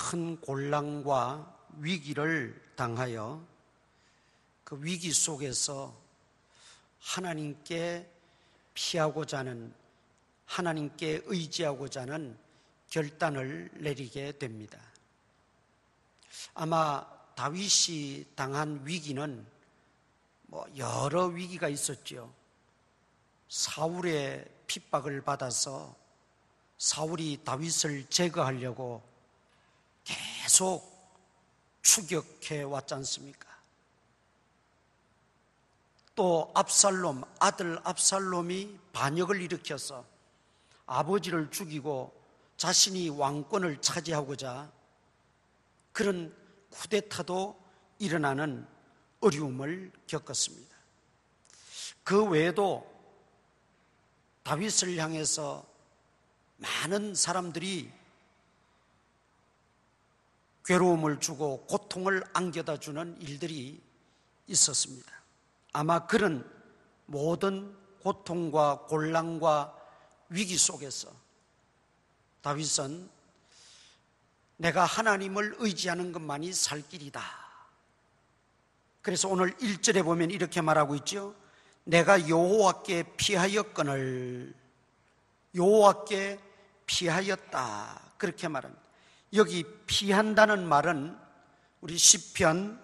큰 곤란과 위기를 당하여 그 위기 속에서 하나님께 피하고자 하는, 하나님께 의지하고자 하는 결단을 내리게 됩니다. 아마 다윗이 당한 위기는 여러 위기가 있었죠. 사울의 핍박을 받아서 사울이 다윗을 제거하려고 계속 추격해 왔지 않습니까? 또 압살롬, 아들 압살롬이 반역을 일으켜서 아버지를 죽이고 자신이 왕권을 차지하고자 그런 쿠데타도 일어나는 어려움을 겪었습니다. 그 외에도 다윗을 향해서 많은 사람들이 괴로움을 주고 고통을 안겨다 주는 일들이 있었습니다. 아마 그런 모든 고통과 곤란과 위기 속에서 다윗은 내가 하나님을 의지하는 것만이 살 길이다. 그래서 오늘 1절에 보면 이렇게 말하고 있죠. 내가 여호와께 피하였거늘 여호와께 피하였다. 그렇게 말합니다. 여기 피한다는 말은 우리 시편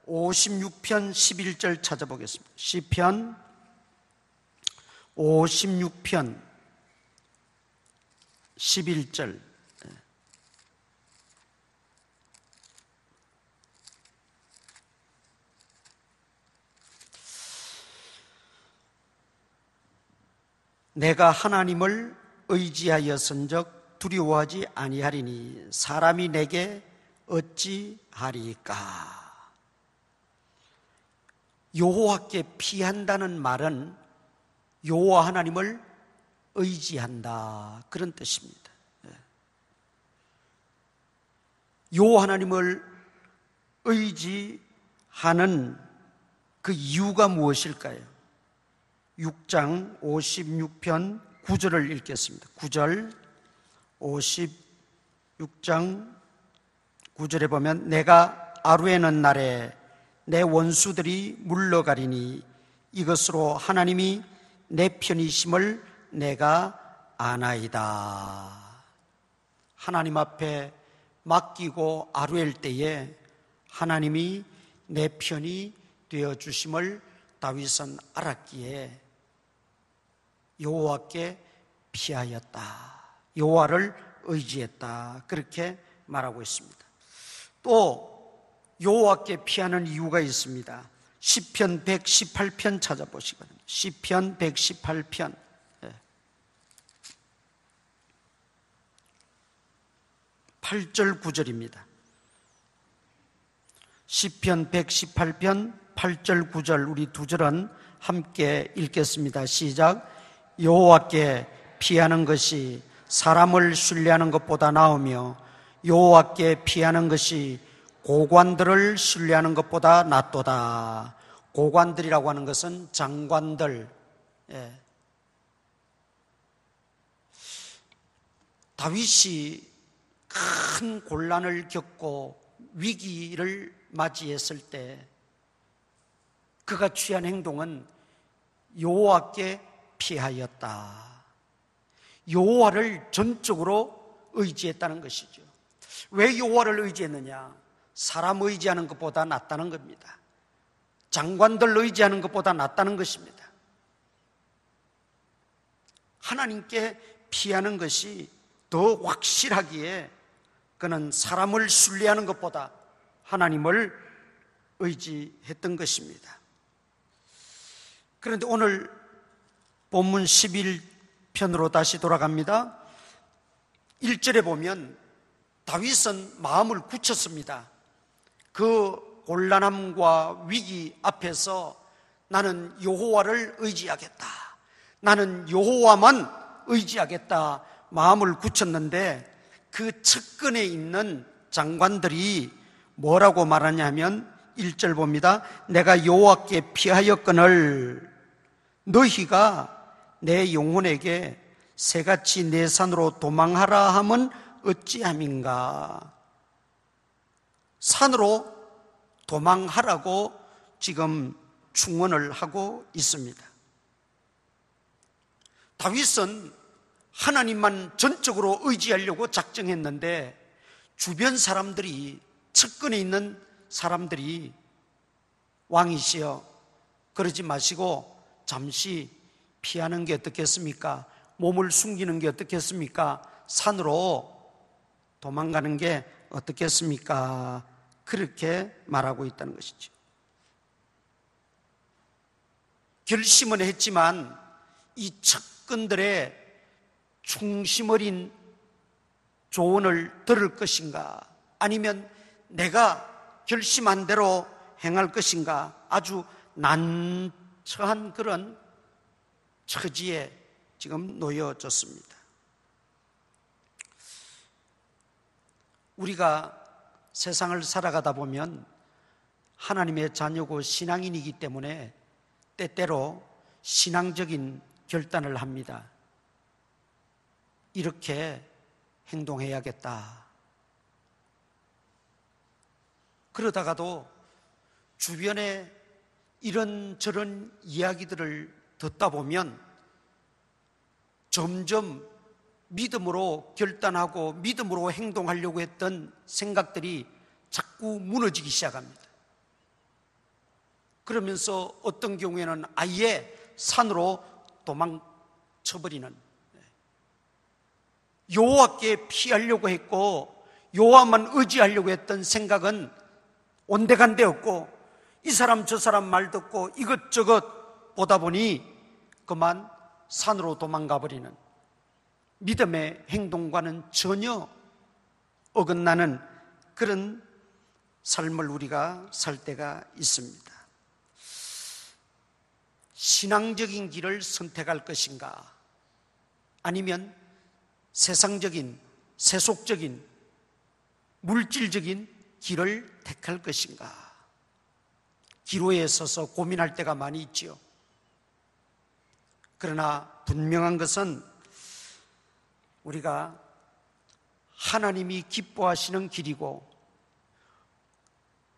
56편 11절 찾아보겠습니다. 시편 56편 11절. 내가 하나님을 의지하였은즉 두려워하지 아니하리니 사람이 내게 어찌하리까. 여호와께 피한다는 말은 여호와 하나님을 의지한다, 그런 뜻입니다. 여호와 하나님을 의지하는 그 이유가 무엇일까요? 6장 56편 9절을 읽겠습니다. 9절 56장 9절에 보면 내가 아루에는 날에 내 원수들이 물러가리니 이것으로 하나님이 내 편이심을 내가 아나이다. 하나님 앞에 맡기고 아루엘 때에 하나님이 내 편이 되어주심을 다윗은 알았기에 여호와께 피하였다. 여호와를 의지했다. 그렇게 말하고 있습니다. 또 여호와께 피하는 이유가 있습니다. 시편 118편 찾아보시거든요. 시편 118편 8절 9절입니다. 시편 118편 8절 9절 우리 두 절은 함께 읽겠습니다. 시작. 여호와께 피하는 것이 사람을 신뢰하는 것보다 나으며 여호와께 피하는 것이 고관들을 신뢰하는 것보다 낫도다. 고관들이라고 하는 것은 장관들. 다윗이 큰 곤란을 겪고 위기를 맞이했을 때 그가 취한 행동은 여호와께 피하였다. 여호와를 전적으로 의지했다는 것이죠. 왜 여호와를 의지했느냐? 사람 의지하는 것보다 낫다는 겁니다. 장관들 의지하는 것보다 낫다는 것입니다. 하나님께 피하는 것이 더 확실하기에 그는 사람을 신뢰하는 것보다 하나님을 의지했던 것입니다. 그런데 오늘 본문 11편으로 다시 돌아갑니다. 1절에 보면 다윗은 마음을 굳혔습니다. 그 곤란함과 위기 앞에서 나는 여호와를 의지하겠다. 나는 여호와만 의지하겠다. 마음을 굳혔는데 그 측근에 있는 장관들이 뭐라고 말하냐면 1절 봅니다. 내가 여호와께 피하였거늘 너희가 내 영혼에게 새같이 내 산으로 도망하라 함은 어찌함인가? 산으로 도망하라고 지금 충원을 하고 있습니다. 다윗은 하나님만 전적으로 의지하려고 작정했는데 주변 사람들이, 측근에 있는 사람들이 왕이시여 그러지 마시고 잠시 피하는 게 어떻겠습니까? 몸을 숨기는 게 어떻겠습니까? 산으로 도망가는 게 어떻겠습니까? 그렇게 말하고 있다는 것이죠. 결심은 했지만 이 측근들의 충심 어린 조언을 들을 것인가, 아니면 내가 결심한 대로 행할 것인가, 아주 난처한 그런 처지에 지금 놓여졌습니다. 우리가 세상을 살아가다 보면 하나님의 자녀고 신앙인이기 때문에 때때로 신앙적인 결단을 합니다. 이렇게 행동해야겠다. 그러다가도 주변에 이런저런 이야기들을 듣다 보면 점점 믿음으로 결단하고 믿음으로 행동하려고 했던 생각들이 자꾸 무너지기 시작합니다. 그러면서 어떤 경우에는 아예 산으로 도망쳐버리는, 여호와께 피하려고 했고 여호와만 의지하려고 했던 생각은 온데간데 없고 이 사람 저 사람 말 듣고 이것저것 보다 보니 그만 산으로 도망가 버리는, 믿음의 행동과는 전혀 어긋나는 그런 삶을 우리가 살 때가 있습니다. 신앙적인 길을 선택할 것인가, 아니면 세상적인, 세속적인, 물질적인 길을 택할 것인가, 기로에 서서 고민할 때가 많이 있지요. 그러나 분명한 것은 우리가 하나님이 기뻐하시는 길이고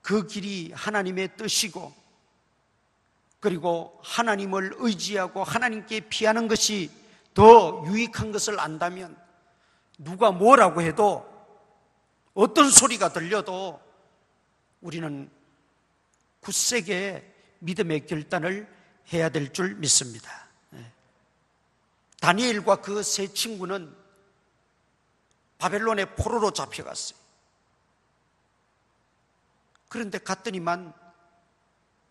그 길이 하나님의 뜻이고, 그리고 하나님을 의지하고 하나님께 피하는 것이 더 유익한 것을 안다면 누가 뭐라고 해도, 어떤 소리가 들려도 우리는 굳세게 믿음의 결단을 해야 될 줄 믿습니다. 다니엘과 그 세 친구는 바벨론의 포로로 잡혀갔어요. 그런데 갔더니만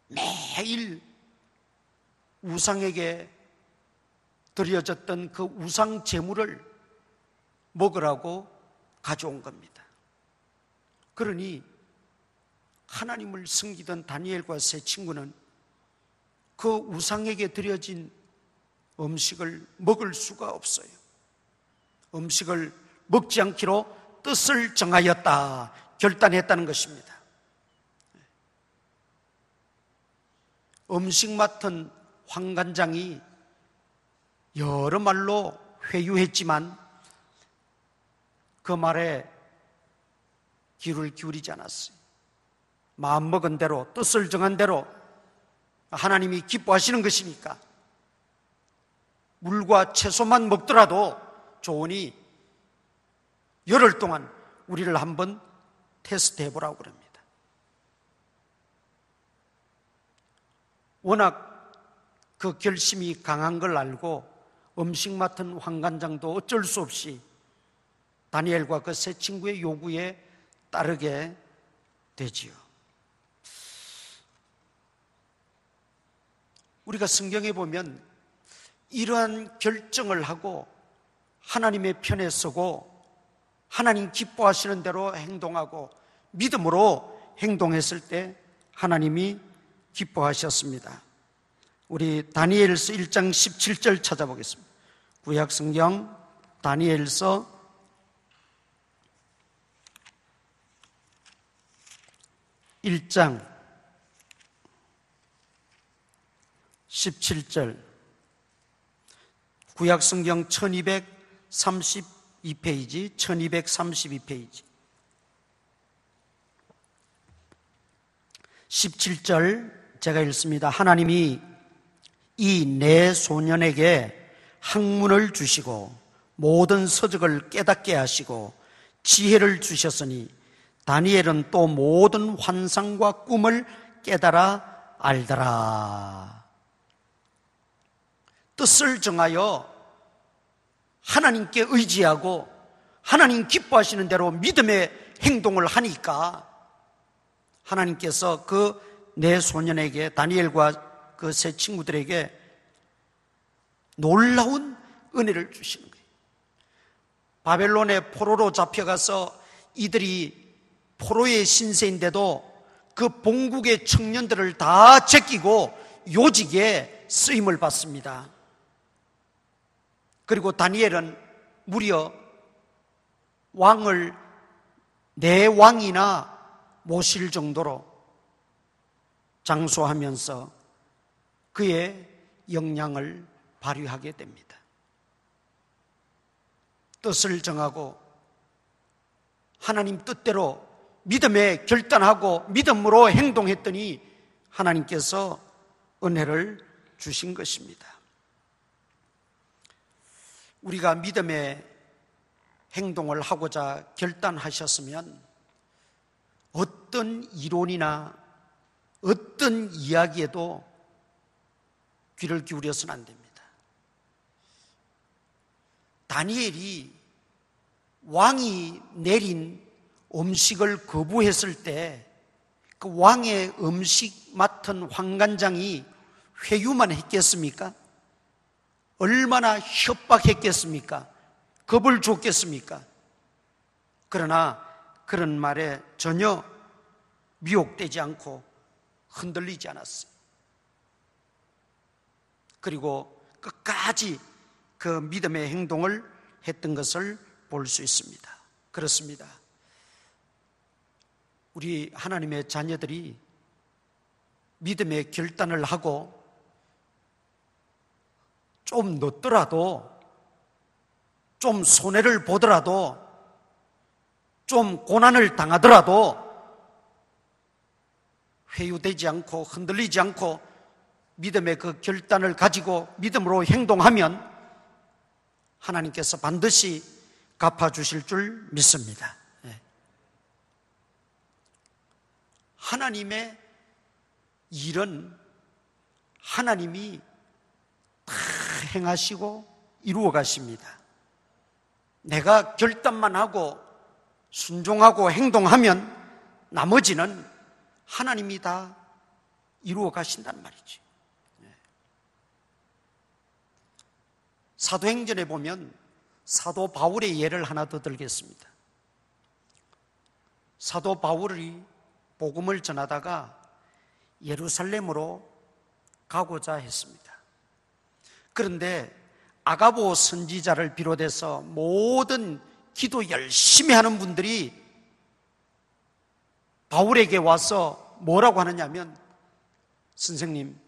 매일 우상에게 드려졌던 그 우상 제물을 먹으라고 가져온 겁니다. 그러니 하나님을 섬기던 다니엘과 세 친구는 그 우상에게 드려진 음식을 먹을 수가 없어요. 음식을 먹지 않기로 뜻을 정하였다, 결단했다는 것입니다. 음식 맡은 환관장이 여러 말로 회유했지만 그 말에 귀를 기울이지 않았어요. 마음먹은 대로, 뜻을 정한 대로 하나님이 기뻐하시는 것이니까 물과 채소만 먹더라도 좋으니 열흘 동안 우리를 한번 테스트 해보라고 그럽니다. 워낙 그 결심이 강한 걸 알고 음식 맡은 환관장도 어쩔 수 없이 다니엘과 그 세 친구의 요구에 따르게 되지요. 우리가 성경에 보면 이러한 결정을 하고 하나님의 편에 서고 하나님 기뻐하시는 대로 행동하고 믿음으로 행동했을 때 하나님이 기뻐하셨습니다. 우리 다니엘서 1장 17절 찾아보겠습니다. 구약 성경 다니엘서 1장 17절, 구약 성경 1230 12페이지, 1232페이지. 17절 제가 읽습니다. 하나님이 이 네 소년에게 학문을 주시고 모든 서적을 깨닫게 하시고 지혜를 주셨으니 다니엘은 또 모든 환상과 꿈을 깨달아 알더라. 뜻을 정하여 하나님께 의지하고 하나님 기뻐하시는 대로 믿음의 행동을 하니까 하나님께서 그 네 소년에게, 다니엘과 그 세 친구들에게 놀라운 은혜를 주시는 거예요. 바벨론의 포로로 잡혀가서 이들이 포로의 신세인데도 그 본국의 청년들을 다 제끼고 요직에 쓰임을 받습니다. 그리고 다니엘은 무려 왕을 네 왕이나 모실 정도로 장수하면서 그의 역량을 발휘하게 됩니다. 뜻을 정하고 하나님 뜻대로 믿음에 결단하고 믿음으로 행동했더니 하나님께서 은혜를 주신 것입니다. 우리가 믿음의 행동을 하고자 결단하셨으면 어떤 이론이나 어떤 이야기에도 귀를 기울여서는 안 됩니다. 다니엘이 왕이 내린 음식을 거부했을 때 그 왕의 음식 맡은 환관장이 회유만 했겠습니까? 얼마나 협박했겠습니까? 겁을 줬겠습니까? 그러나 그런 말에 전혀 미혹되지 않고 흔들리지 않았어요. 그리고 끝까지 그 믿음의 행동을 했던 것을 볼 수 있습니다. 그렇습니다. 우리 하나님의 자녀들이 믿음의 결단을 하고 좀 늦더라도, 좀 손해를 보더라도, 좀 고난을 당하더라도 회유되지 않고 흔들리지 않고 믿음의 그 결단을 가지고 믿음으로 행동하면 하나님께서 반드시 갚아주실 줄 믿습니다. 하나님의 일은 하나님이 다 행하시고 이루어 가십니다. 내가 결단만 하고 순종하고 행동하면 나머지는 하나님이 다 이루어 가신단 말이지. 사도행전에 보면 사도 바울의 예를 하나 더 들겠습니다. 사도 바울이 복음을 전하다가 예루살렘으로 가고자 했습니다. 그런데 아가보 선지자를 비롯해서 모든 기도 열심히 하는 분들이 바울에게 와서 뭐라고 하느냐면, 선생님,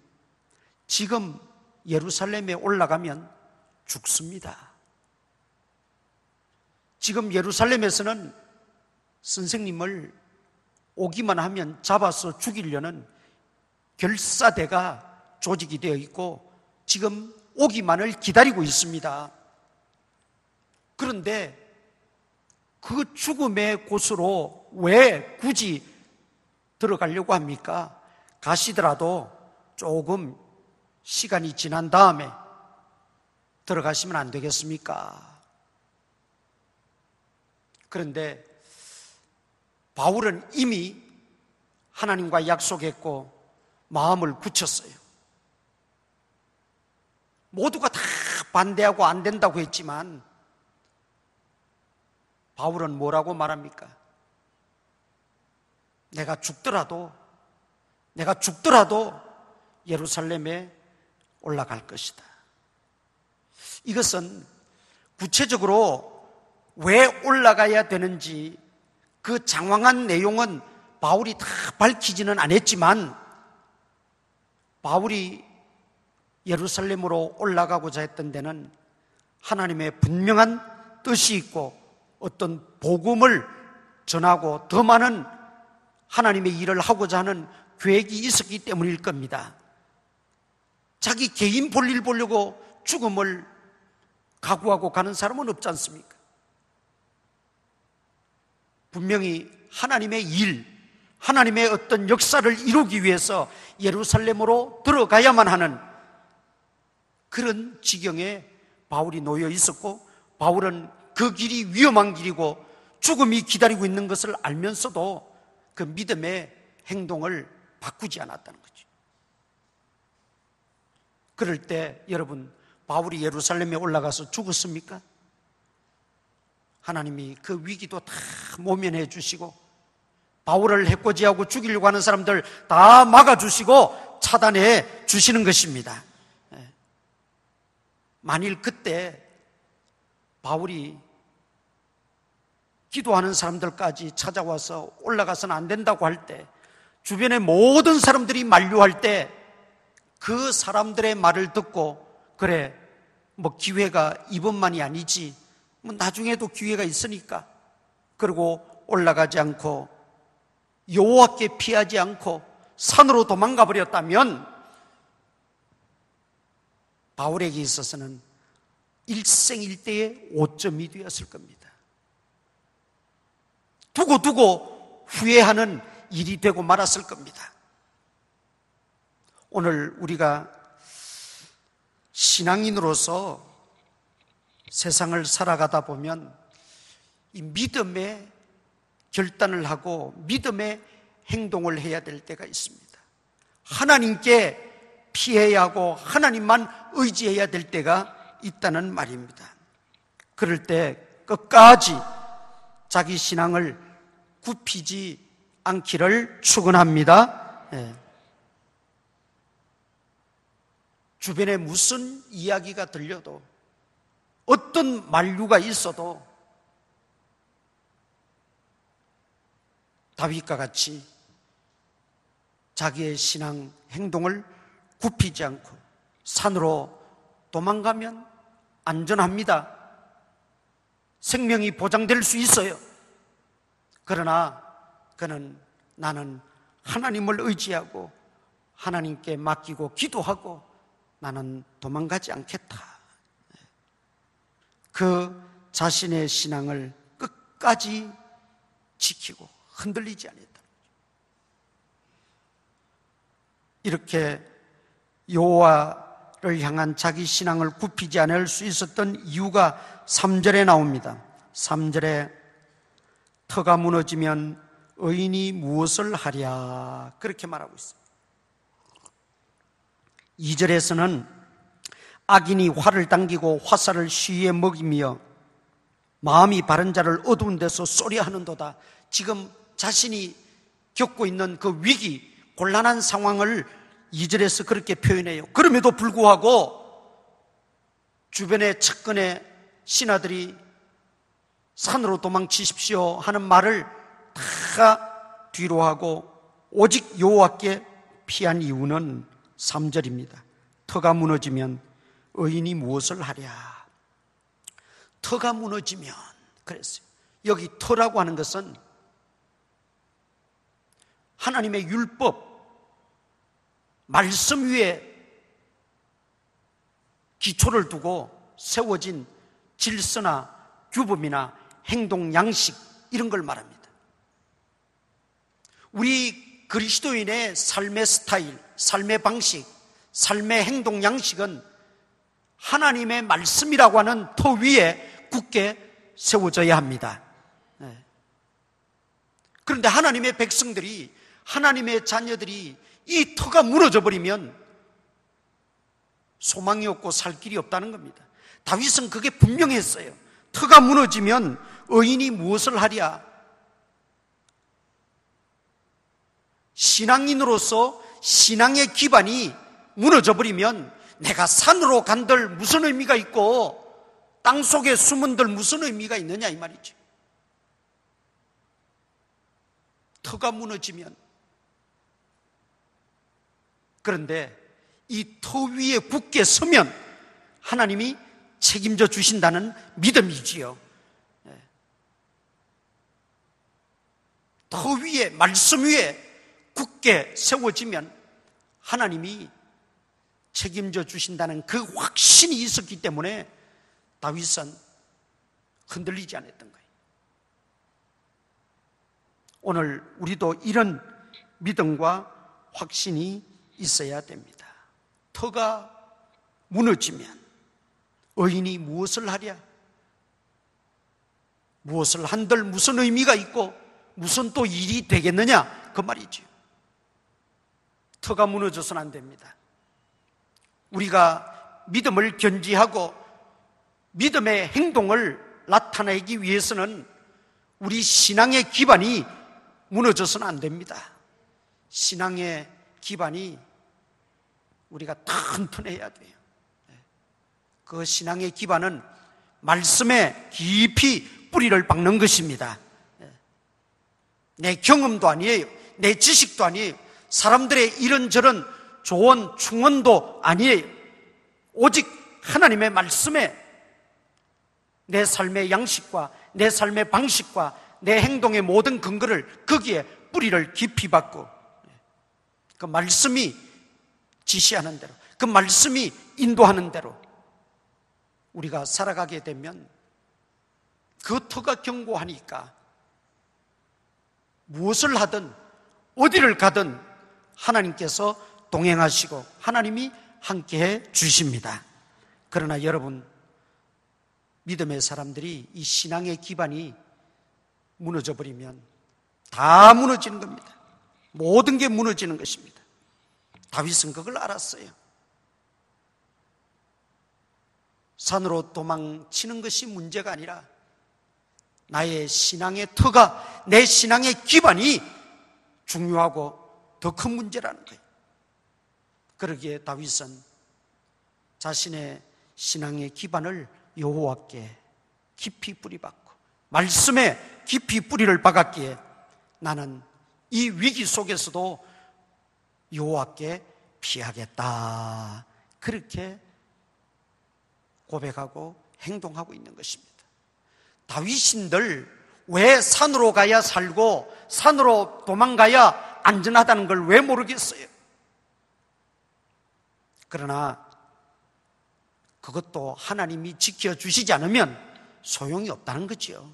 지금 예루살렘에 올라가면 죽습니다. 지금 예루살렘에서는 선생님을 오기만 하면 잡아서 죽이려는 결사대가 조직이 되어 있고 지금 오기만을 기다리고 있습니다. 그런데 그 죽음의 곳으로 왜 굳이 들어가려고 합니까? 가시더라도 조금 시간이 지난 다음에 들어가시면 안 되겠습니까? 그런데 바울은 이미 하나님과 약속했고 마음을 굳혔어요. 모두가 다 반대하고 안 된다고 했지만 바울은 뭐라고 말합니까? 내가 죽더라도 예루살렘에 올라갈 것이다. 이것은 구체적으로 왜 올라가야 되는지 그 장황한 내용은 바울이 다 밝히지는 않았지만 바울이 예루살렘으로 올라가고자 했던 데는 하나님의 분명한 뜻이 있고 어떤 복음을 전하고 더 많은 하나님의 일을 하고자 하는 계획이 있었기 때문일 겁니다. 자기 개인 볼일 보려고 죽음을 각오하고 가는 사람은 없지 않습니까? 분명히 하나님의 일, 하나님의 어떤 역사를 이루기 위해서 예루살렘으로 들어가야만 하는 그런 지경에 바울이 놓여 있었고, 바울은 그 길이 위험한 길이고 죽음이 기다리고 있는 것을 알면서도 그 믿음의 행동을 바꾸지 않았다는 거죠. 그럴 때 여러분, 바울이 예루살렘에 올라가서 죽었습니까? 하나님이 그 위기도 다 모면해 주시고 바울을 해코지하고 죽이려고 하는 사람들 다 막아주시고 차단해 주시는 것입니다. 만일 그때 바울이 기도하는 사람들까지 찾아와서 올라가서는 안 된다고 할 때, 주변의 모든 사람들이 만류할 때 그 사람들의 말을 듣고, 그래 뭐 기회가 이번만이 아니지, 뭐 나중에도 기회가 있으니까, 그리고 올라가지 않고 여호와께 피하지 않고 산으로 도망가 버렸다면 바울에게 있어서는 일생일대의 오점이 되었을 겁니다. 두고 후회하는 일이 되고 말았을 겁니다. 오늘 우리가 신앙인으로서 세상을 살아가다 보면 이 믿음의 결단을 하고 믿음의 행동을 해야 될 때가 있습니다. 하나님께 피해야 하고 하나님만 의지해야 될 때가 있다는 말입니다. 그럴 때 끝까지 자기 신앙을 굽히지 않기를 축원합니다. 주변에 무슨 이야기가 들려도, 어떤 만류가 있어도 다윗과 같이 자기의 신앙 행동을 굽히지 않고 산으로 도망가면 안전합니다. 생명이 보장될 수 있어요. 그러나 그는 나는 하나님을 의지하고 하나님께 맡기고 기도하고 나는 도망가지 않겠다. 그 자신의 신앙을 끝까지 지키고 흔들리지 않았다. 이렇게 여호와를 향한 자기 신앙을 굽히지 않을 수 있었던 이유가 3절에 나옵니다. 3절에 터가 무너지면 의인이 무엇을 하랴, 그렇게 말하고 있습니다. 2절에서는 악인이 활을 당기고 화살을 시위에 먹이며 마음이 바른 자를 어두운 데서 쏘리하는도다. 지금 자신이 겪고 있는 그 위기, 곤란한 상황을 2절에서 그렇게 표현해요. 그럼에도 불구하고 주변의 측근의 신하들이 산으로 도망치십시오 하는 말을 다 뒤로 하고 오직 여호와께 피한 이유는 3절입니다. 터가 무너지면 의인이 무엇을 하랴. 터가 무너지면 그랬어요. 여기 터라고 하는 것은 하나님의 율법, 말씀 위에 기초를 두고 세워진 질서나 규범이나 행동 양식, 이런 걸 말합니다. 우리 그리스도인의 삶의 스타일, 삶의 방식, 삶의 행동 양식은 하나님의 말씀이라고 하는 터 위에 굳게 세워져야 합니다. 그런데 하나님의 백성들이, 하나님의 자녀들이 이 터가 무너져 버리면 소망이 없고 살 길이 없다는 겁니다. 다윗은 그게 분명했어요. 터가 무너지면 의인이 무엇을 하랴. 신앙인으로서 신앙의 기반이 무너져 버리면 내가 산으로 간들 무슨 의미가 있고 땅속에 숨은들 무슨 의미가 있느냐, 이 말이죠. 터가 무너지면. 그런데 이 터 위에 굳게 서면 하나님이 책임져 주신다는 믿음이지요. 터 위에, 말씀 위에 굳게 세워지면 하나님이 책임져 주신다는 그 확신이 있었기 때문에 다윗은 흔들리지 않았던 거예요. 오늘 우리도 이런 믿음과 확신이 있어야 됩니다. 터가 무너지면 의인이 무엇을 하랴? 무엇을 한들 무슨 의미가 있고 무슨 또 일이 되겠느냐? 그 말이죠. 터가 무너져서는 안 됩니다. 우리가 믿음을 견지하고 믿음의 행동을 나타내기 위해서는 우리 신앙의 기반이 무너져서는 안 됩니다. 신앙의 기반이 우리가 튼튼해야 돼요. 그 신앙의 기반은 말씀에 깊이 뿌리를 박는 것입니다. 내 경험도 아니에요. 내 지식도 아니에요. 사람들의 이런저런 조언, 충언도 아니에요. 오직 하나님의 말씀에 내 삶의 양식과 내 삶의 방식과 내 행동의 모든 근거를 거기에 뿌리를 깊이 박고 그 말씀이 지시하는 대로, 그 말씀이 인도하는 대로 우리가 살아가게 되면 그 터가 견고하니까 무엇을 하든 어디를 가든 하나님께서 동행하시고 하나님이 함께해 주십니다. 그러나 여러분, 믿음의 사람들이 이 신앙의 기반이 무너져 버리면 다 무너지는 겁니다. 모든 게 무너지는 것입니다. 다윗은 그걸 알았어요. 산으로 도망치는 것이 문제가 아니라 나의 신앙의 터가, 내 신앙의 기반이 중요하고 더 큰 문제라는 거예요. 그러기에 다윗은 자신의 신앙의 기반을 여호와께 깊이 뿌리박고 말씀에 깊이 뿌리를 박았기에 나는 이 위기 속에서도 여호와께 피하겠다, 그렇게 고백하고 행동하고 있는 것입니다. 다윗인들 왜 산으로 가야 살고 산으로 도망가야 안전하다는 걸 왜 모르겠어요? 그러나 그것도 하나님이 지켜주시지 않으면 소용이 없다는 거죠.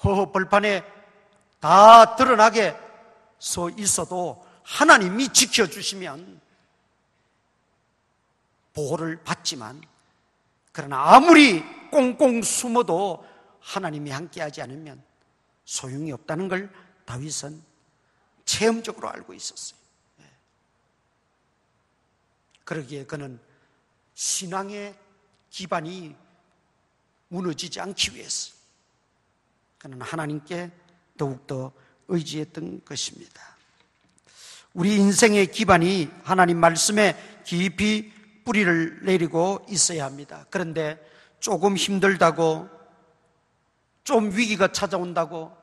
허허벌판에 다 드러나게 서 있어도 하나님이 지켜주시면 보호를 받지만, 그러나 아무리 꽁꽁 숨어도 하나님이 함께하지 않으면 소용이 없다는 걸 다윗은 체험적으로 알고 있었어요. 그러기에 그는 신앙의 기반이 무너지지 않기 위해서 그는 하나님께 더욱더 의지했던 것입니다. 우리 인생의 기반이 하나님 말씀에 깊이 뿌리를 내리고 있어야 합니다. 그런데 조금 힘들다고, 좀 위기가 찾아온다고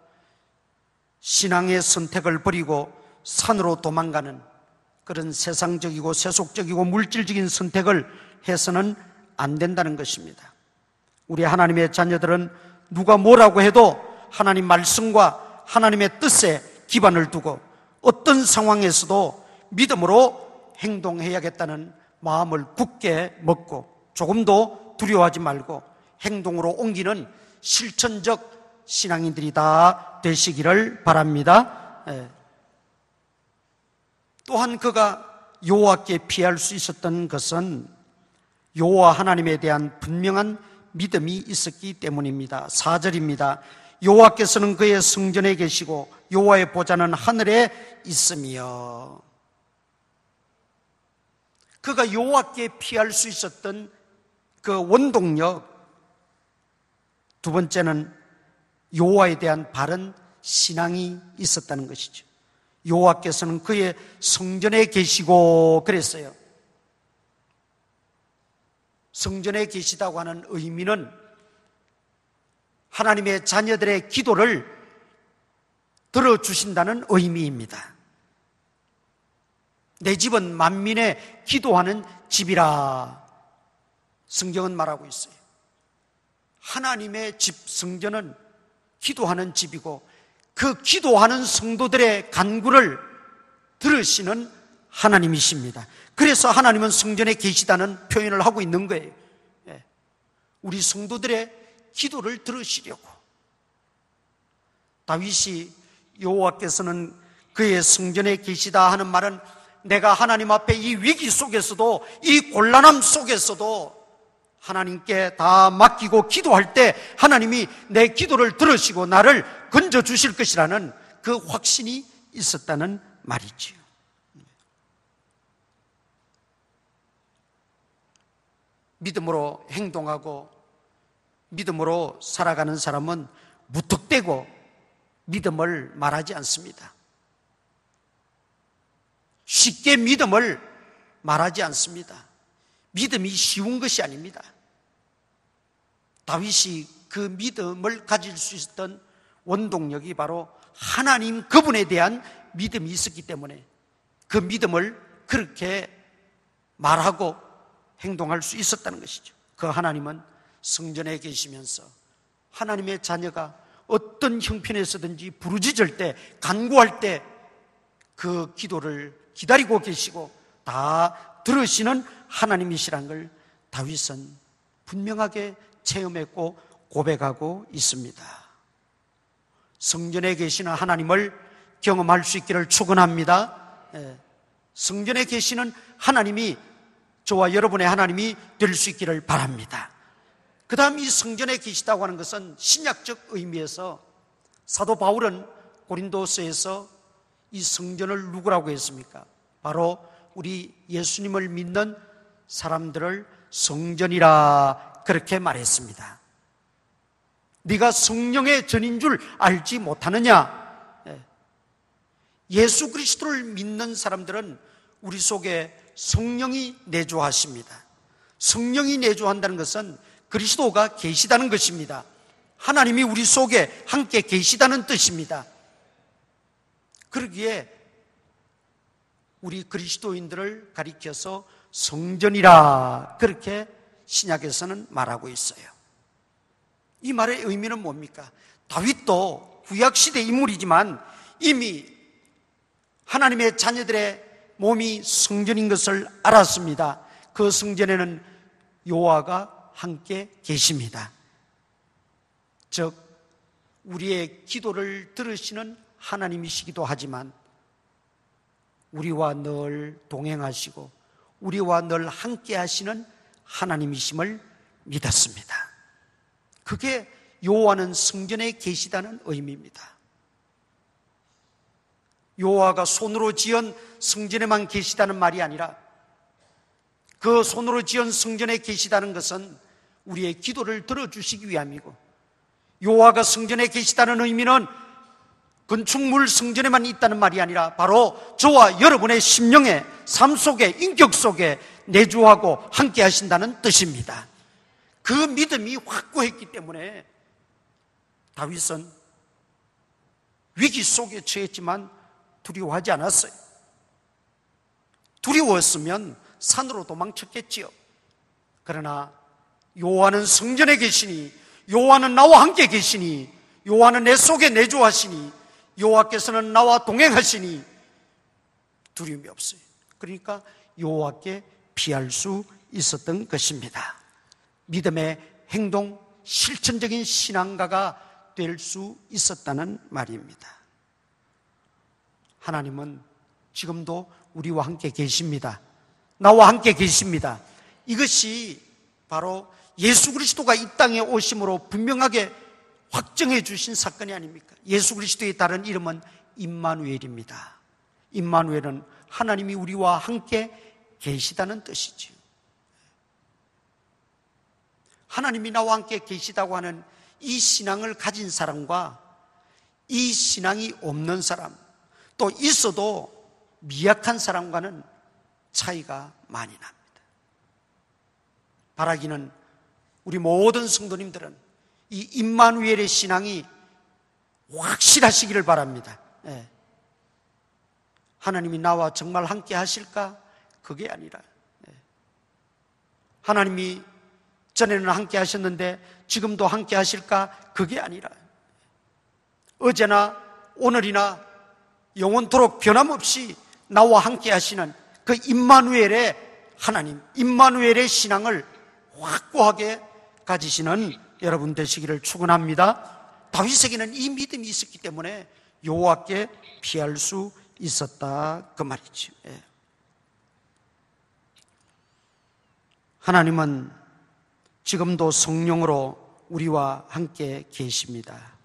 신앙의 선택을 버리고 산으로 도망가는 그런 세상적이고 세속적이고 물질적인 선택을 해서는 안 된다는 것입니다. 우리 하나님의 자녀들은 누가 뭐라고 해도 하나님 말씀과 하나님의 뜻에 기반을 두고 어떤 상황에서도 믿음으로 행동해야겠다는 마음을 굳게 먹고 조금도 두려워하지 말고 행동으로 옮기는 실천적 신앙인들이 다 되시기를 바랍니다. 또한 그가 여호와께 피할 수 있었던 것은 여호와 하나님에 대한 분명한 믿음이 있었기 때문입니다. 4절입니다. 여호와께서는 그의 성전에 계시고 여호와의 보좌는 하늘에 있으며. 그가 여호와께 피할 수 있었던 그 원동력, 두 번째는 여호와에 대한 바른 신앙이 있었다는 것이죠. 여호와께서는 그의 성전에 계시고 그랬어요. 성전에 계시다고 하는 의미는 하나님의 자녀들의 기도를 들어주신다는 의미입니다. 내 집은 만민의 기도하는 집이라 성경은 말하고 있어요. 하나님의 집 성전은 기도하는 집이고 그 기도하는 성도들의 간구를 들으시는 하나님이십니다. 그래서 하나님은 성전에 계시다는 표현을 하고 있는 거예요. 우리 성도들의 기도를 들으시려고. 다윗이 여호와께서는 그의 성전에 계시다 하는 말은 내가 하나님 앞에 이 위기 속에서도, 이 곤란함 속에서도 하나님께 다 맡기고 기도할 때 하나님이 내 기도를 들으시고 나를 건져주실 것이라는 그 확신이 있었다는 말이지요. 믿음으로 행동하고 믿음으로 살아가는 사람은 무턱대고 믿음을 말하지 않습니다. 쉽게 믿음을 말하지 않습니다. 믿음이 쉬운 것이 아닙니다. 다윗이 그 믿음을 가질 수 있었던 원동력이 바로 하나님 그분에 대한 믿음이 있었기 때문에 그 믿음을 그렇게 말하고 행동할 수 있었다는 것이죠. 그 하나님은 성전에 계시면서 하나님의 자녀가 어떤 형편에서든지 부르짖을 때, 간구할 때 그 기도를 기다리고 계시고 다 들으시는 하나님이시란 걸 다윗은 분명하게 체험했고 고백하고 있습니다. 성전에 계시는 하나님을 경험할 수 있기를 축원합니다. 성전에 계시는 하나님이 저와 여러분의 하나님이 될 수 있기를 바랍니다. 그 다음 이 성전에 계시다고 하는 것은 신약적 의미에서 사도 바울은 고린도서에서 이 성전을 누구라고 했습니까? 바로 우리 예수님을 믿는 사람들을 성전이라 그렇게 말했습니다. 네가 성령의 전인 줄 알지 못하느냐? 예수 그리스도를 믿는 사람들은 우리 속에 성령이 내주하십니다. 성령이 내주한다는 것은 그리스도가 계시다는 것입니다. 하나님이 우리 속에 함께 계시다는 뜻입니다. 그러기에 우리 그리스도인들을 가리켜서 성전이라 그렇게 신약에서는 말하고 있어요. 이 말의 의미는 뭡니까? 다윗도 구약시대 인물이지만 이미 하나님의 자녀들의 몸이 성전인 것을 알았습니다. 그 성전에는 여호와가 함께 계십니다. 즉 우리의 기도를 들으시는 하나님이시기도 하지만 우리와 늘 동행하시고 우리와 늘 함께 하시는 하나님이심을 믿었습니다. 그게 여호와는 성전에 계시다는 의미입니다. 여호와가 손으로 지은 성전에만 계시다는 말이 아니라 그 손으로 지은 성전에 계시다는 것은 우리의 기도를 들어주시기 위함이고, 여호와가 성전에 계시다는 의미는 건축물 성전에만 있다는 말이 아니라 바로 저와 여러분의 심령의 삶 속에, 인격 속에 내주하고 함께 하신다는 뜻입니다. 그 믿음이 확고했기 때문에 다윗은 위기 속에 처했지만 두려워하지 않았어요. 두려웠으면 산으로 도망쳤겠지요. 그러나 여호와는 성전에 계시니, 여호와는 나와 함께 계시니, 여호와는 내 속에 내주하시니, 여호와께서는 나와 동행하시니 두려움이 없어요. 그러니까 여호와께 피할 수 있었던 것입니다. 믿음의 행동, 실천적인 신앙가가 될 수 있었다는 말입니다. 하나님은 지금도 우리와 함께 계십니다. 나와 함께 계십니다. 이것이 바로 예수 그리스도가 이 땅에 오심으로 분명하게 확정해 주신 사건이 아닙니까? 예수 그리스도의 다른 이름은 임마누엘입니다. 임마누엘은 하나님이 우리와 함께 계시다는 뜻이지요. 하나님이 나와 함께 계시다고 하는 이 신앙을 가진 사람과 이 신앙이 없는 사람, 또 있어도 미약한 사람과는 차이가 많이 납니다. 바라기는 우리 모든 성도님들은 이 임마누엘의 신앙이 확실하시기를 바랍니다. 하나님이 나와 정말 함께 하실까? 그게 아니라 하나님이 전에는 함께 하셨는데 지금도 함께 하실까? 그게 아니라 어제나 오늘이나 영원토록 변함없이 나와 함께 하시는 그 임마누엘의 하나님, 임마누엘의 신앙을 확고하게 가지시는 여러분 되시기를 축원합니다. 다윗에게는 이 믿음이 있었기 때문에 여호와께 피할 수 있었다 그 말이죠. 하나님은 지금도 성령으로 우리와 함께 계십니다.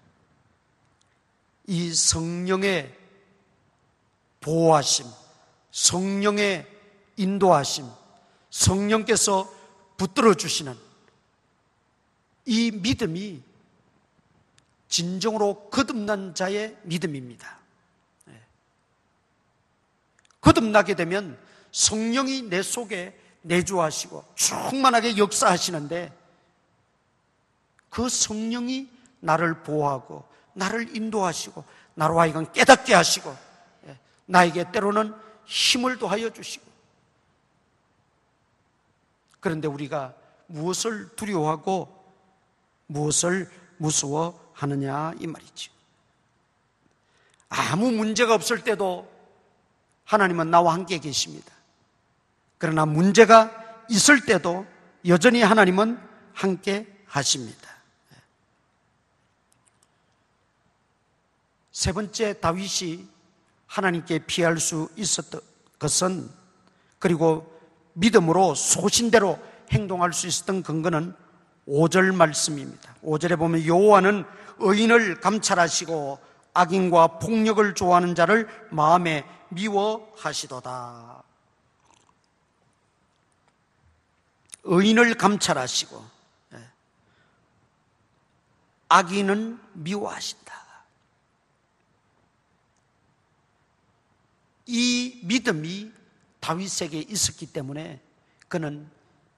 이 성령의 보호하심, 성령의 인도하심, 성령께서 붙들어 주시는 이 믿음이 진정으로 거듭난 자의 믿음입니다. 거듭나게 되면 성령이 내 속에 내주하시고 충만하게 역사하시는데 그 성령이 나를 보호하고 나를 인도하시고 나로 하여금 깨닫게 하시고 나에게 때로는 힘을 더하여 주시고, 그런데 우리가 무엇을 두려워하고 무엇을 무서워하느냐 이 말이죠. 아무 문제가 없을 때도 하나님은 나와 함께 계십니다. 그러나 문제가 있을 때도 여전히 하나님은 함께 하십니다. 세 번째, 다윗이 하나님께 피할 수 있었던 것은, 그리고 믿음으로 소신대로 행동할 수 있었던 근거는 5절 말씀입니다. 5절에 보면 여호와는 의인을 감찰하시고 악인과 폭력을 좋아하는 자를 마음에 미워하시도다. 의인을 감찰하시고 악인은 미워하신다. 이 믿음이 다윗에게 있었기 때문에 그는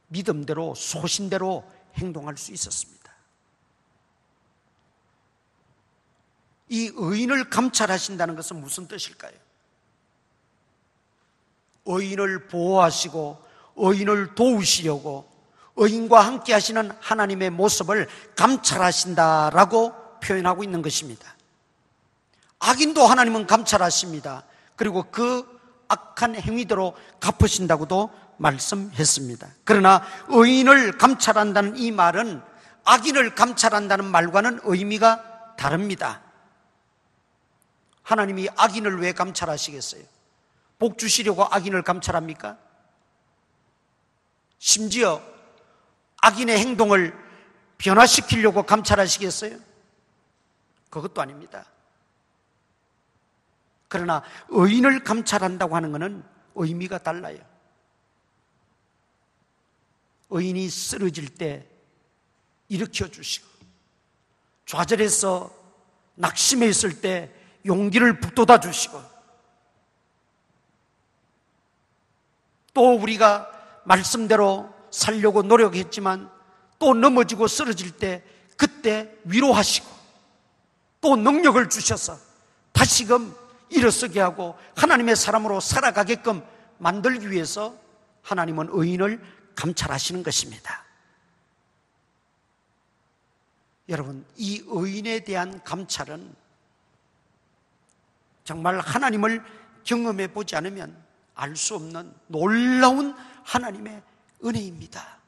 믿음대로 소신대로 행동할 수 있었습니다. 이 의인을 감찰하신다는 것은 무슨 뜻일까요? 의인을 보호하시고 의인을 도우시려고 의인과 함께 하시는 하나님의 모습을 감찰하신다라고 표현하고 있는 것입니다. 악인도 하나님은 감찰하십니다. 그리고 그 악한 행위대로 갚으신다고도 말씀했습니다. 그러나 의인을 감찰한다는 이 말은 악인을 감찰한다는 말과는 의미가 다릅니다. 하나님이 악인을 왜 감찰하시겠어요? 복 주시려고 악인을 감찰합니까? 심지어 악인의 행동을 변화시키려고 감찰하시겠어요? 그것도 아닙니다. 그러나 의인을 감찰한다고 하는 것은 의미가 달라요. 의인이 쓰러질 때 일으켜 주시고, 좌절해서 낙심해 있을 때 용기를 북돋아 주시고, 또 우리가 말씀대로 살려고 노력했지만 또 넘어지고 쓰러질 때 그때 위로하시고 또 능력을 주셔서 다시금 일어서게 하고 하나님의 사람으로 살아가게끔 만들기 위해서 하나님은 의인을 감찰하시는 것입니다. 여러분, 이 의인에 대한 감찰은 정말 하나님을 경험해 보지 않으면 알 수 없는 놀라운 하나님의 은혜입니다.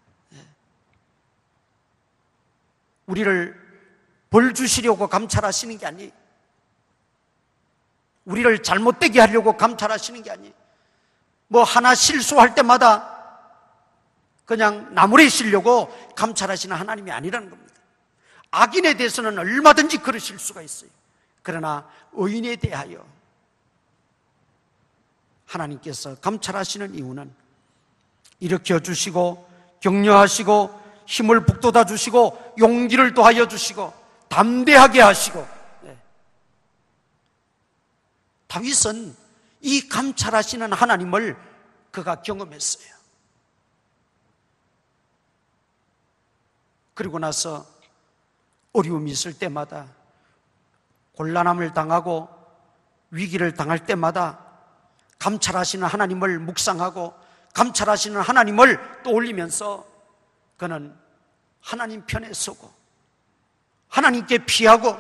우리를 벌 주시려고 감찰하시는 게 아니, 우리를 잘못되게 하려고 감찰하시는 게 아니, 뭐 하나 실수할 때마다 그냥 나무래시려고 감찰하시는 하나님이 아니라는 겁니다. 악인에 대해서는 얼마든지 그러실 수가 있어요. 그러나 의인에 대하여 하나님께서 감찰하시는 이유는 일으켜 주시고 격려하시고 힘을 북돋아 주시고 용기를 더하여 주시고 담대하게 하시고, 다윗은 이 감찰하시는 하나님을 그가 경험했어요. 그리고 나서 어려움이 있을 때마다, 곤란함을 당하고 위기를 당할 때마다 감찰하시는 하나님을 묵상하고 감찰하시는 하나님을 떠올리면서 그는 하나님 편에 서고 하나님께 피하고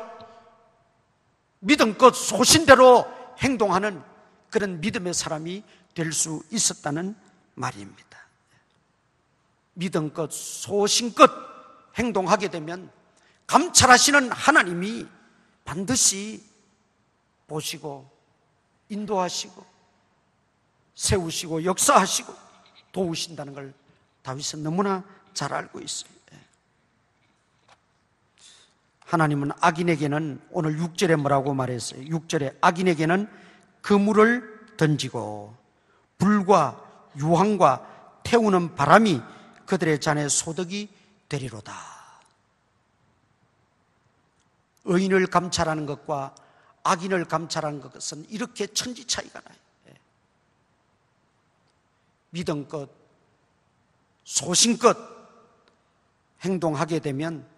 믿음껏 소신대로 행동하는 그런 믿음의 사람이 될 수 있었다는 말입니다. 믿음껏 소신껏 행동하게 되면 감찰하시는 하나님이 반드시 보시고 인도하시고 세우시고 역사하시고 도우신다는 걸 다윗은 너무나 잘 알고 있어요. 하나님은 악인에게는, 오늘 6절에 뭐라고 말했어요? 6절에 악인에게는 그물을 던지고 불과 유황과 태우는 바람이 그들의 잔의 소득이 되리로다. 의인을 감찰하는 것과 악인을 감찰하는 것은 이렇게 천지 차이가 나요. 믿음껏 소신껏 행동하게 되면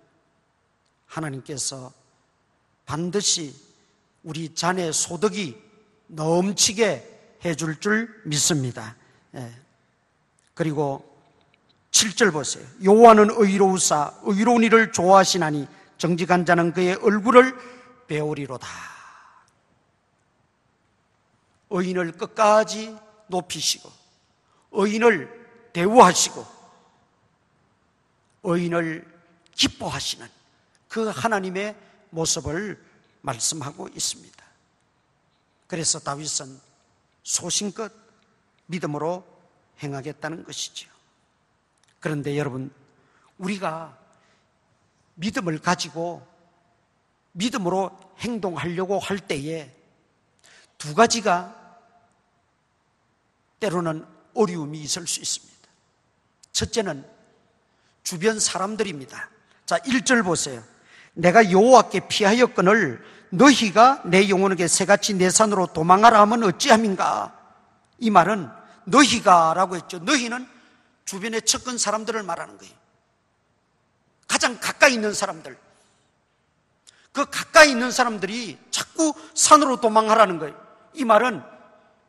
하나님께서 반드시 우리 잔의 소득이 넘치게 해줄 줄 믿습니다. 그리고 7절 보세요. 여호와는 의로우사 의로운 이를 좋아하시나니 정직한 자는 그의 얼굴을 배우리로다. 의인을 끝까지 높이시고 의인을 대우하시고 의인을 기뻐하시는 그 하나님의 모습을 말씀하고 있습니다. 그래서 다윗은 소신껏 믿음으로 행하겠다는 것이죠. 그런데 여러분, 우리가 믿음을 가지고 믿음으로 행동하려고 할 때에 두 가지가 때로는 어려움이 있을 수 있습니다. 첫째는 주변 사람들입니다. 자, 1절 보세요. 내가 여호와께 피하였거늘 너희가 내 영혼에게 새같이 내 산으로 도망하라 하면 어찌함인가? 이 말은 너희가 라고 했죠. 너희는 주변의 측근 사람들을 말하는 거예요. 가장 가까이 있는 사람들. 그 가까이 있는 사람들이 자꾸 산으로 도망하라는 거예요. 이 말은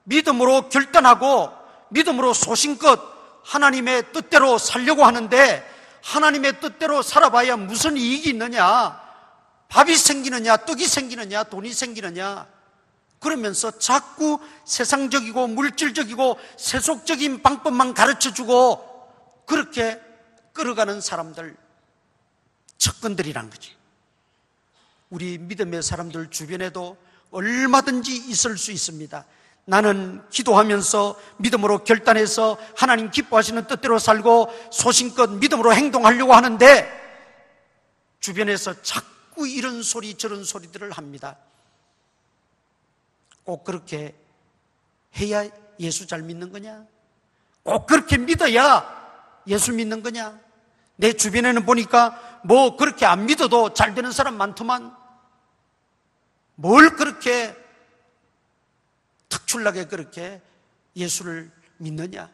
믿음으로 결단하고 믿음으로 소신껏 하나님의 뜻대로 살려고 하는데 하나님의 뜻대로 살아봐야 무슨 이익이 있느냐? 밥이 생기느냐, 떡이 생기느냐, 돈이 생기느냐? 그러면서 자꾸 세상적이고 물질적이고 세속적인 방법만 가르쳐주고 그렇게 끌어가는 사람들, 측근들이란 거지. 우리 믿음의 사람들 주변에도 얼마든지 있을 수 있습니다. 나는 기도하면서 믿음으로 결단해서 하나님 기뻐하시는 뜻대로 살고 소신껏 믿음으로 행동하려고 하는데 주변에서 자꾸 이런 소리 저런 소리들을 합니다. 꼭 그렇게 해야 예수 잘 믿는 거냐? 꼭 그렇게 믿어야 예수 믿는 거냐? 내 주변에는 보니까 뭐 그렇게 안 믿어도 잘 되는 사람 많더만 뭘 그렇게 특출나게 그렇게 예수를 믿느냐?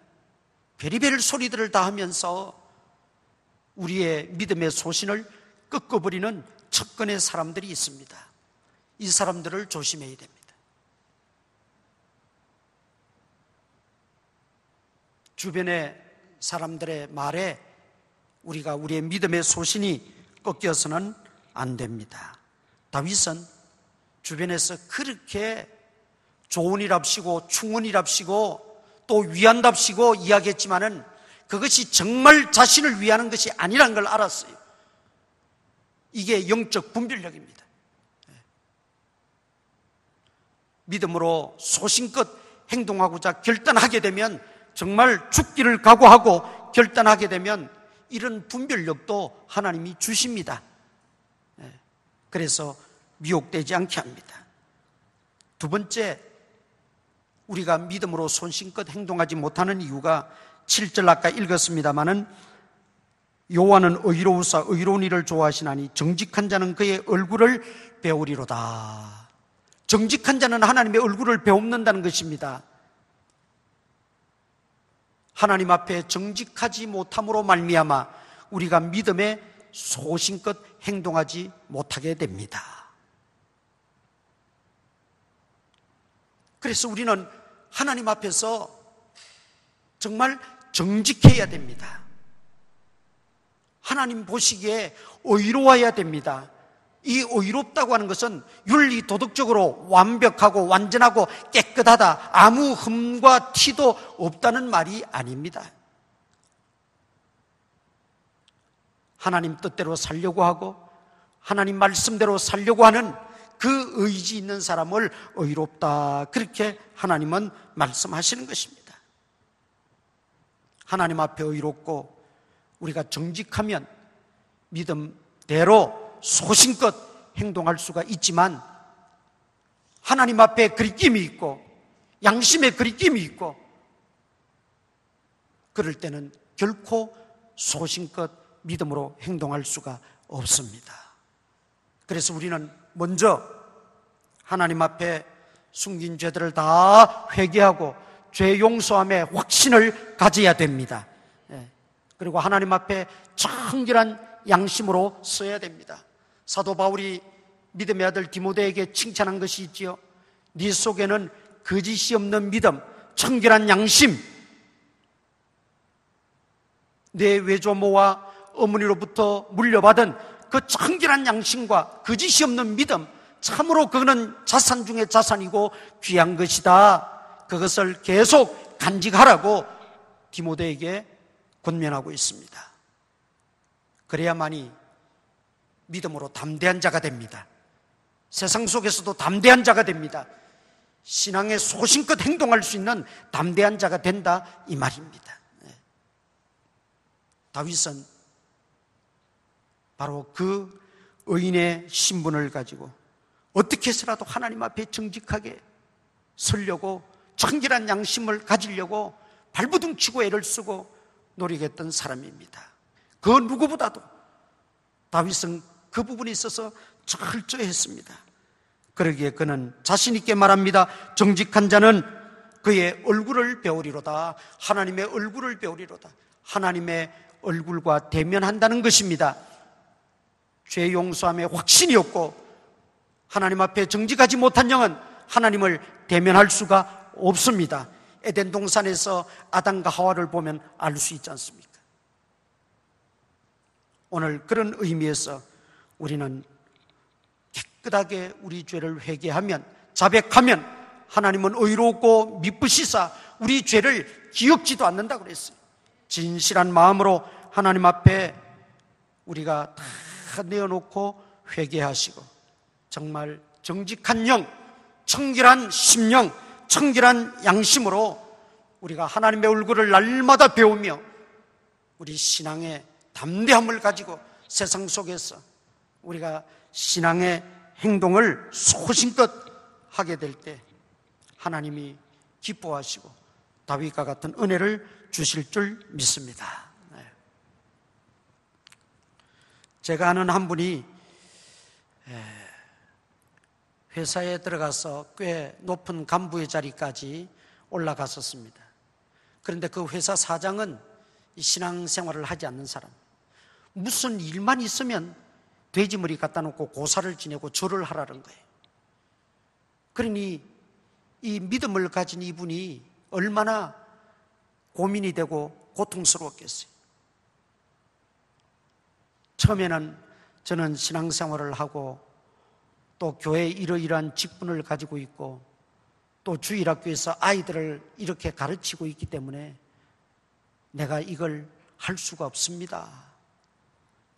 베리베리 소리들을 다 하면서 우리의 믿음의 소신을 꺾어버리는 측근의 사람들이 있습니다. 이 사람들을 조심해야 됩니다. 주변의 사람들의 말에 우리가 우리의 믿음의 소신이 꺾여서는 안 됩니다. 다윗은 주변에서 그렇게 좋은 일합시고 충은 일합시고 또 위한답시고 이야기했지만은 그것이 정말 자신을 위하는 것이 아니라는 걸 알았어요. 이게 영적 분별력입니다. 믿음으로 소신껏 행동하고자 결단하게 되면 정말 죽기를 각오하고 결단하게 되면 이런 분별력도 하나님이 주십니다. 그래서 미혹되지 않게 합니다. 두 번째, 우리가 믿음으로 소신껏 행동하지 못하는 이유가 7절 아까 읽었습니다마는 여호와는 의로우사 의로운 일을 좋아하시나니 정직한 자는 그의 얼굴을 배우리로다. 정직한 자는 하나님의 얼굴을 배웁는다는 것입니다. 하나님 앞에 정직하지 못함으로 말미암아 우리가 믿음에 소신껏 행동하지 못하게 됩니다. 그래서 우리는 하나님 앞에서 정말 정직해야 됩니다. 하나님 보시기에 의로워야 됩니다. 이 의롭다고 하는 것은 윤리 도덕적으로 완벽하고 완전하고 깨끗하다, 아무 흠과 티도 없다는 말이 아닙니다. 하나님 뜻대로 살려고 하고 하나님 말씀대로 살려고 하는 그 의지 있는 사람을 의롭다, 그렇게 하나님은 말씀하시는 것입니다. 하나님 앞에 의롭고 우리가 정직하면 믿음대로 소신껏 행동할 수가 있지만, 하나님 앞에 그리낌이 있고 양심에 그리낌이 있고 그럴 때는 결코 소신껏 믿음으로 행동할 수가 없습니다. 그래서 우리는 먼저 하나님 앞에 숨긴 죄들을 다 회개하고 죄 용서함에 확신을 가져야 됩니다. 그리고 하나님 앞에 청결한 양심으로 써야 됩니다. 사도 바울이 믿음의 아들 디모데에게 칭찬한 것이 있지요. 네 속에는 거짓이 없는 믿음, 청결한 양심, 내 외조모와 어머니로부터 물려받은 그 청결한 양심과 거짓이 없는 믿음, 참으로 그거는 자산 중에 자산이고 귀한 것이다. 그것을 계속 간직하라고 디모데에게 권면하고 있습니다. 그래야만이 믿음으로 담대한 자가 됩니다. 세상 속에서도 담대한 자가 됩니다. 신앙에 소신껏 행동할 수 있는 담대한 자가 된다, 이 말입니다. 다윗은 바로 그 의인의 신분을 가지고 어떻게 해서라도 하나님 앞에 정직하게 서려고, 청결한 양심을 가지려고 발부둥치고 애를 쓰고 노력했던 사람입니다. 그 누구보다도 다윗은 그 부분에 있어서 철저했습니다. 그러기에 그는 자신 있게 말합니다. 정직한 자는 그의 얼굴을 배우리로다. 하나님의 얼굴을 배우리로다. 하나님의 얼굴과 대면한다는 것입니다. 죄 용서함에 확신이 없고 하나님 앞에 정직하지 못한 영은 하나님을 대면할 수가 없습니다. 에덴 동산에서 아담과 하와를 보면 알 수 있지 않습니까? 오늘 그런 의미에서 우리는 깨끗하게 우리 죄를 회개하면, 자백하면 하나님은 의롭고 미쁘시사 우리 죄를 기억지도 않는다고 그랬어요. 진실한 마음으로 하나님 앞에 우리가 다 내어놓고 회개하시고 정말 정직한 영, 청결한 심령, 청결한 양심으로 우리가 하나님의 얼굴을 날마다 배우며 우리 신앙의 담대함을 가지고 세상 속에서 우리가 신앙의 행동을 소신껏 하게 될 때 하나님이 기뻐하시고 다윗과 같은 은혜를 주실 줄 믿습니다. 제가 아는 한 분이 회사에 들어가서 꽤 높은 간부의 자리까지 올라갔었습니다. 그런데 그 회사 사장은 신앙생활을 하지 않는 사람, 무슨 일만 있으면 돼지머리 갖다 놓고 고사를 지내고 절을 하라는 거예요. 그러니 이 믿음을 가진 이분이 얼마나 고민이 되고 고통스러웠겠어요. 처음에는 저는 신앙생활을 하고 또 교회에 이러이러한 직분을 가지고 있고 또 주일학교에서 아이들을 이렇게 가르치고 있기 때문에 내가 이걸 할 수가 없습니다.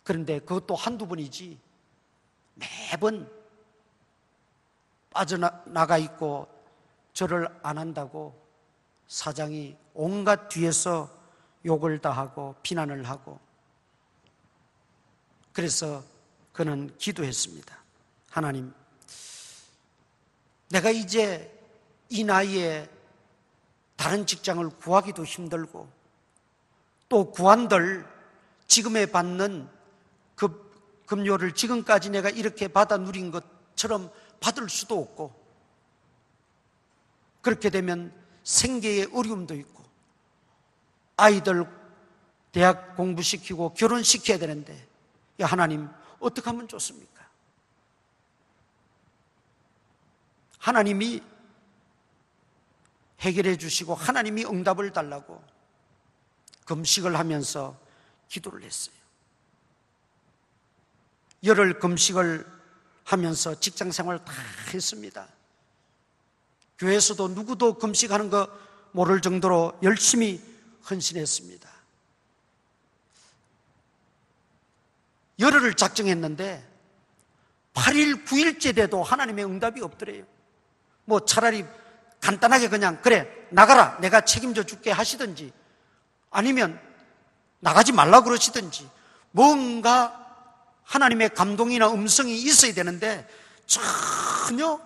그런데 그것도 한두 번이지 매번 빠져나가 있고 절을 안 한다고 사장이 온갖 뒤에서 욕을 다 하고 비난을 하고, 그래서 그는 기도했습니다. 하나님, 내가 이제 이 나이에 다른 직장을 구하기도 힘들고 또 구한들 지금에 받는 급료를 지금까지 내가 이렇게 받아 누린 것처럼 받을 수도 없고, 그렇게 되면 생계에 어려움도 있고 아이들 대학 공부시키고 결혼시켜야 되는데, 야 하나님 어떻게 하면 좋습니까? 하나님이 해결해 주시고 하나님이 응답을 달라고 금식을 하면서 기도를 했어요. 열흘 금식을 하면서 직장 생활 다 했습니다. 교회에서도 누구도 금식하는 거 모를 정도로 열심히 헌신했습니다. 열흘을 작정했는데 8일, 9일째 돼도 하나님의 응답이 없더래요. 뭐 차라리 간단하게 그냥 그래 나가라 내가 책임져 줄게 하시든지 아니면 나가지 말라 그러시든지 뭔가 하나님의 감동이나 음성이 있어야 되는데 전혀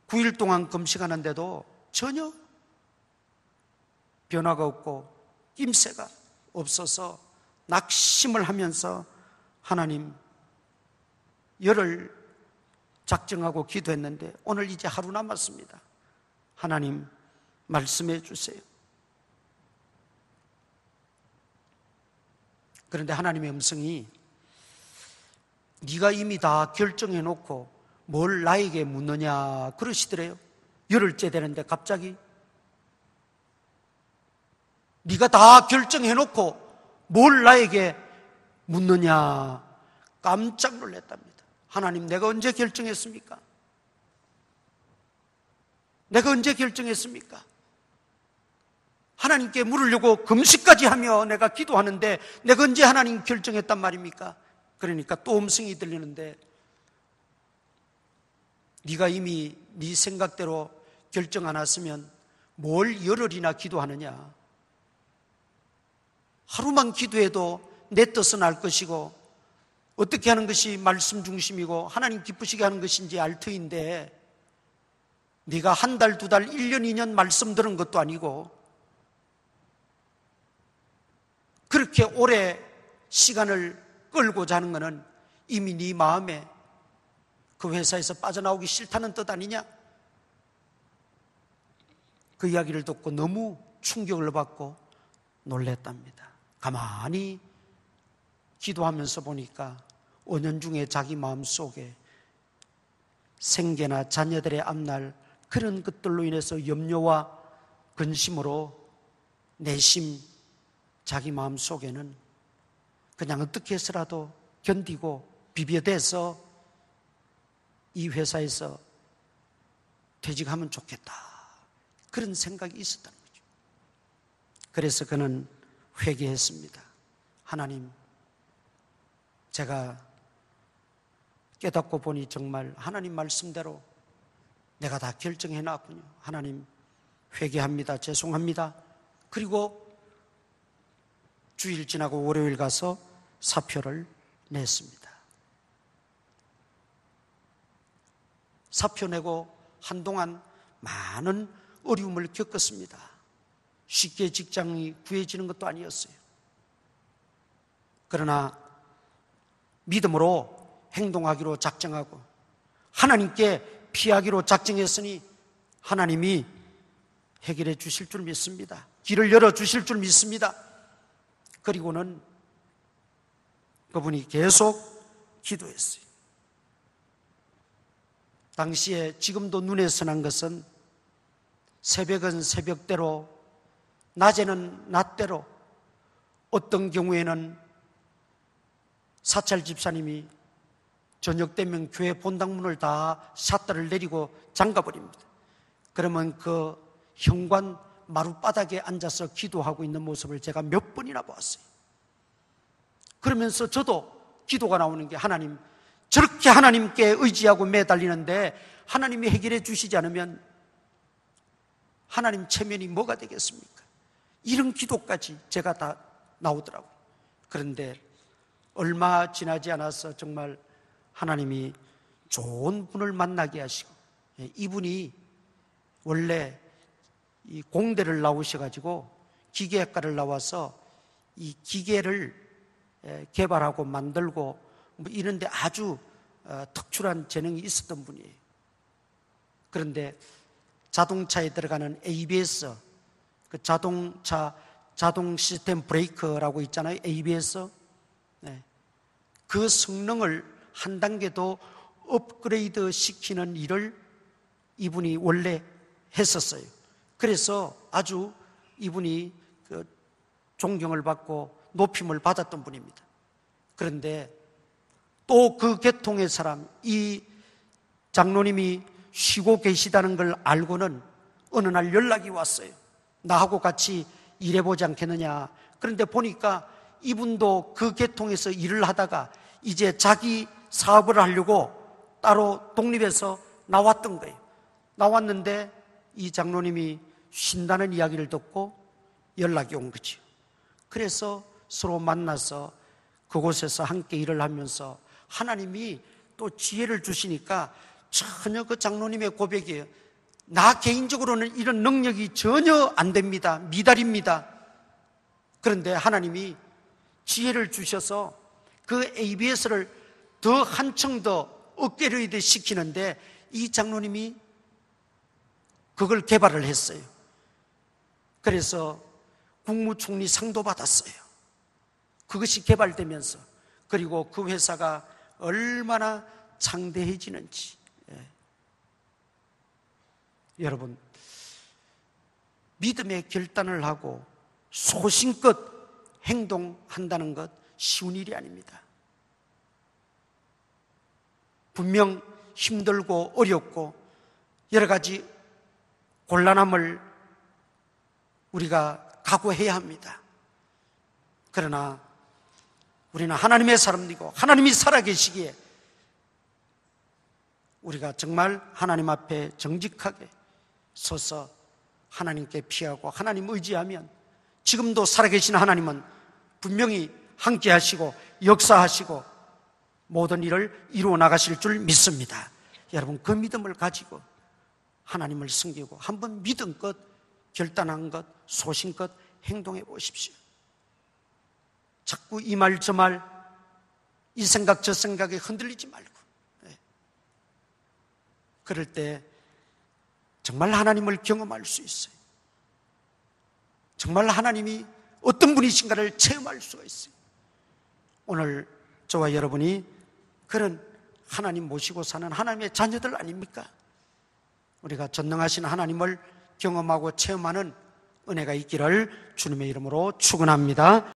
9일 동안 금식하는데도 전혀 변화가 없고 낌새가 없어서 낙심을 하면서 하나님 열을 작정하고 기도했는데 오늘 이제 하루 남았습니다. 하나님 말씀해 주세요. 그런데 하나님의 음성이 네가 이미 다 결정해 놓고 뭘 나에게 묻느냐 그러시더래요. 열흘째 되는데 갑자기 네가 다 결정해 놓고 뭘 나에게 묻느냐 깜짝 놀랐답니다. 하나님 내가 언제 결정했습니까? 내가 언제 결정했습니까? 하나님께 물으려고 금식까지 하며 내가 기도하는데 내가 언제 하나님 결정했단 말입니까? 그러니까 또 음성이 들리는데 네가 이미 네 생각대로 결정 안 했으면 뭘 열흘이나 기도하느냐? 하루만 기도해도 내 뜻은 알 것이고 어떻게 하는 것이 말씀 중심이고 하나님 기쁘시게 하는 것인지 알 터인데 네가 한 달, 두 달, 1년, 2년 말씀 들은 것도 아니고 그렇게 오래 시간을 끌고자 하는 것은 이미 네 마음에 그 회사에서 빠져나오기 싫다는 뜻 아니냐? 그 이야기를 듣고 너무 충격을 받고 놀랬답니다. 가만히 기도하면서 보니까 은연중에 자기 마음속에 생계나 자녀들의 앞날 그런 것들로 인해서 염려와 근심으로 내심 자기 마음속에는 그냥 어떻게 해서라도 견디고 비벼대서 이 회사에서 퇴직하면 좋겠다 그런 생각이 있었다는 거죠. 그래서 그는 회개했습니다. 하나님 제가 깨닫고 보니 정말 하나님 말씀대로 내가 다 결정해 놨군요. 하나님 회개합니다. 죄송합니다. 그리고 주일 지나고 월요일 가서 사표를 냈습니다. 사표 내고 한동안 많은 어려움을 겪었습니다. 쉽게 직장이 구해지는 것도 아니었어요. 그러나 믿음으로 행동하기로 작정하고 하나님께 피하기로 작정했으니 하나님이 해결해 주실 줄 믿습니다. 길을 열어 주실 줄 믿습니다. 그리고는 그분이 계속 기도했어요. 당시에 지금도 눈에 선한 것은 새벽은 새벽대로 낮에는 낮대로 어떤 경우에는 사찰 집사님이 저녁 되면 교회 본당문을 다 샷들을 내리고 잠가버립니다. 그러면 그 현관 마룻바닥에 앉아서 기도하고 있는 모습을 제가 몇 번이나 보았어요. 그러면서 저도 기도가 나오는 게 하나님 저렇게 하나님께 의지하고 매달리는데 하나님이 해결해 주시지 않으면 하나님 체면이 뭐가 되겠습니까? 이런 기도까지 제가 다 나오더라고요. 그런데 얼마 지나지 않아서 정말 하나님이 좋은 분을 만나게 하시고 이분이 원래 이 공대를 나오셔가지고 기계학과를 나와서 이 기계를 개발하고 만들고 뭐 이런데 아주 특출한 재능이 있었던 분이에요. 그런데 자동차에 들어가는 ABS, 그 자동 시스템 브레이크라고 있잖아요. ABS. 그 성능을 한 단계 더 업그레이드 시키는 일을 이분이 원래 했었어요. 그래서 아주 이분이 그 존경을 받고 높임을 받았던 분입니다. 그런데 또 그 계통의 사람, 이 장로님이 쉬고 계시다는 걸 알고는 어느 날 연락이 왔어요. 나하고 같이 일해보지 않겠느냐. 그런데 보니까 이분도 그 계통에서 일을 하다가 이제 자기 사업을 하려고 따로 독립해서 나왔던 거예요. 나왔는데 이 장로님이 쉰다는 이야기를 듣고 연락이 온 거죠. 그래서 서로 만나서 그곳에서 함께 일을 하면서 하나님이 또 지혜를 주시니까 전혀 그 장로님의 고백이에요. 나 개인적으로는 이런 능력이 전혀 안 됩니다. 미달입니다. 그런데 하나님이 지혜를 주셔서 그 ABS를 더 한층 더 업그레이드 시키는데 이 장로님이 그걸 개발을 했어요. 그래서 국무총리 상도 받았어요. 그것이 개발되면서, 그리고 그 회사가 얼마나 창대해지는지. 여러분, 믿음의 결단을 하고 소신껏 행동한다는 것 쉬운 일이 아닙니다. 분명 힘들고 어렵고 여러 가지 곤란함을 우리가 각오해야 합니다. 그러나 우리는 하나님의 사람이고 하나님이 살아계시기에 우리가 정말 하나님 앞에 정직하게 서서 하나님께 피하고 하나님 의지하면 지금도 살아계신 하나님은 분명히 함께 하시고 역사하시고 모든 일을 이루어 나가실 줄 믿습니다. 여러분, 그 믿음을 가지고 하나님을 섬기고 한번 믿음껏 결단한 것 소신껏 행동해 보십시오. 자꾸 이 말 저 말 이 생각 저 생각에 흔들리지 말고, 그럴 때 정말 하나님을 경험할 수 있어요. 정말 하나님이 어떤 분이신가를 체험할 수가 있어요. 오늘 저와 여러분이 그런 하나님 모시고 사는 하나님의 자녀들 아닙니까? 우리가 전능하신 하나님을 경험하고 체험하는 은혜가 있기를 주님의 이름으로 축원합니다.